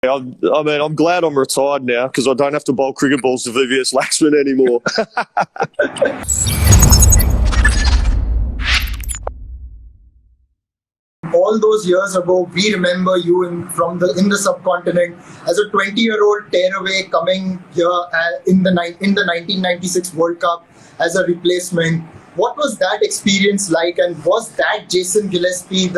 I'm glad I'm retired now because I don't have to bowl cricket balls to VVS Laxman anymore. All those years ago, we remember you in the subcontinent as a 20-year-old tearaway coming here in the 1996 World Cup as a replacement. What was that experience like, and was that Jason Gillespie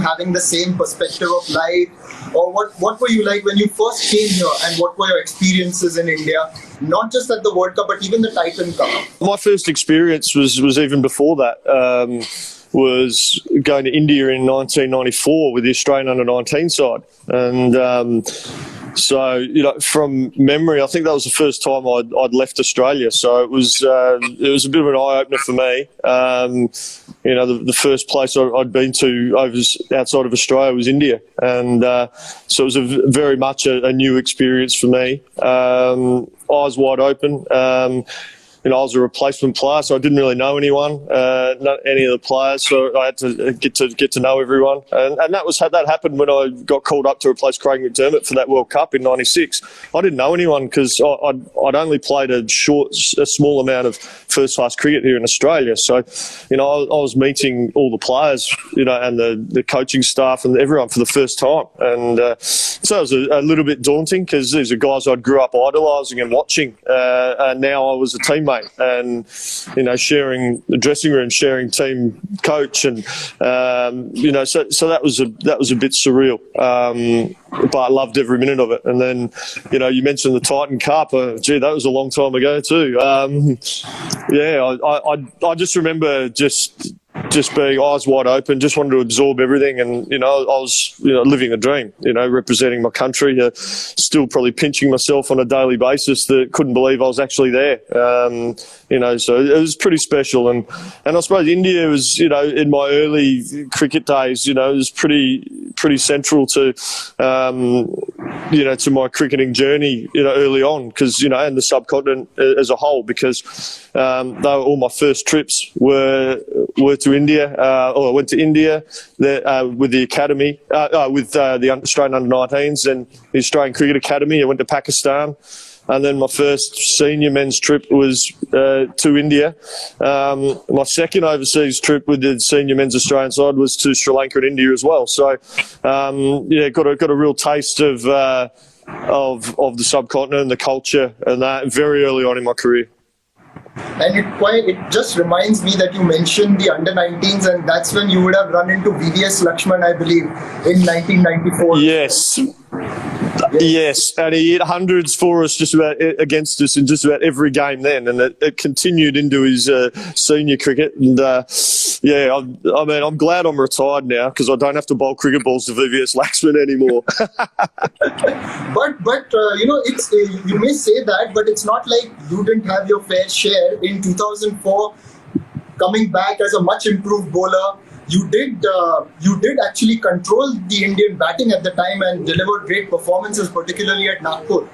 having the same perspective of life? Or what were you like when you first came here, and what were your experiences in India, not just at the World Cup, but even the Titan Cup? My first experience was even before that. Was going to India in 1994 with the Australian under-19 side. And so, from memory, I think that was the first time I'd left Australia. So it was a bit of an eye-opener for me. The first place I'd been to outside of Australia was India. And so it was very much a new experience for me. Eyes wide open. I was a replacement player, so I didn't really know anyone, not any of the players. So I had to get to know everyone, and that happened when I got called up to replace Craig McDermott for that World Cup in '96. I didn't know anyone because I'd only played a small amount of first-class cricket here in Australia. So, I was meeting all the players, and the coaching staff and everyone for the first time, and so it was a little bit daunting because these are guys I grew up idolising and watching, and now I was a teammate. And sharing the dressing room, sharing team coach, and so that was a bit surreal, but I loved every minute of it. And then you mentioned the Titan Cup. That was a long time ago too. I just remember just being eyes wide open, just wanted to absorb everything, and I was living a dream, representing my country, still probably pinching myself on a daily basis that couldn't believe I was actually there. So it was pretty special, and I suppose India was, in my early cricket days, it was pretty central to to my cricketing journey, early on, because and the subcontinent as a whole, because all my first trips were to India, or I went to India with the academy, with the Australian under-19s and the Australian Cricket Academy. I went to Pakistan. And then my first senior men's trip was to India. My second overseas trip with the senior men's Australian side was to Sri Lanka and India as well. So, got a real taste of the subcontinent and the culture and that very early on in my career. And it just reminds me that you mentioned the under-19s, and that's when you would have run into VVS Laxman, I believe, in 1994. Yes, and he hit hundreds for us against us in just about every game then, and it continued into his senior cricket. And I'm glad I'm retired now because I don't have to bowl cricket balls to VVS Laxman anymore. But it's you may say that, but it's not like you didn't have your fair share. In 2004, coming back as a much improved bowler, you did actually control the Indian batting at the time and delivered great performances, particularly at Nagpur.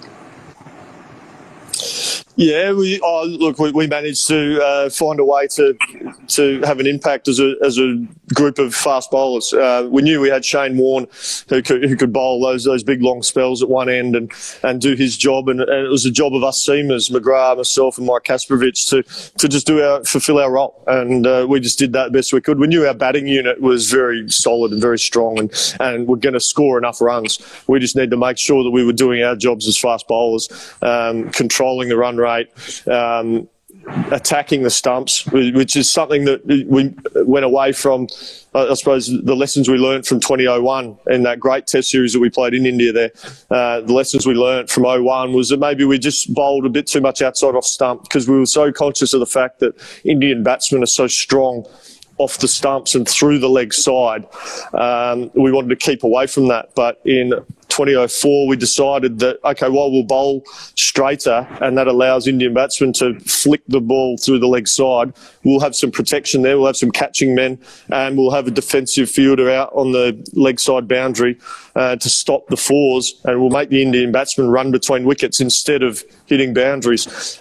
Yeah, we managed to find a way to have an impact as a group of fast bowlers. We knew we had Shane Warne who could bowl those big long spells at one end and do his job, and it was a job of us seamers, McGrath, myself, and Mike Kasparovich to just fulfil our role, and we just did that best we could. We knew our batting unit was very solid and very strong, and we're going to score enough runs. We just need to make sure that we were doing our jobs as fast bowlers, controlling the run rate, attacking the stumps, which is something that we went away from. I suppose the lessons we learned from 2001 in that great test series that we played in India there, the lessons we learned from 01 was that maybe we just bowled a bit too much outside off stump because we were so conscious of the fact that Indian batsmen are so strong off the stumps and through the leg side. We wanted to keep away from that, but in 2004 we decided that, okay, well, we'll bowl straighter, and that allows Indian batsmen to flick the ball through the leg side. We'll have some protection there, we'll have some catching men, and we'll have a defensive fielder out on the leg side boundary to stop the fours, and we'll make the Indian batsmen run between wickets instead of hitting boundaries.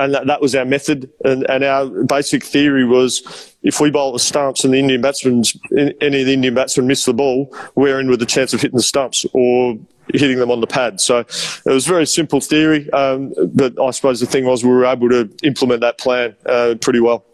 and that was our method. And our basic theory was, if we bowl the stumps and any of the Indian batsmen miss the ball, we're in with a chance of hitting the stumps or hitting them on the pad. So it was a very simple theory, but I suppose the thing was we were able to implement that plan pretty well.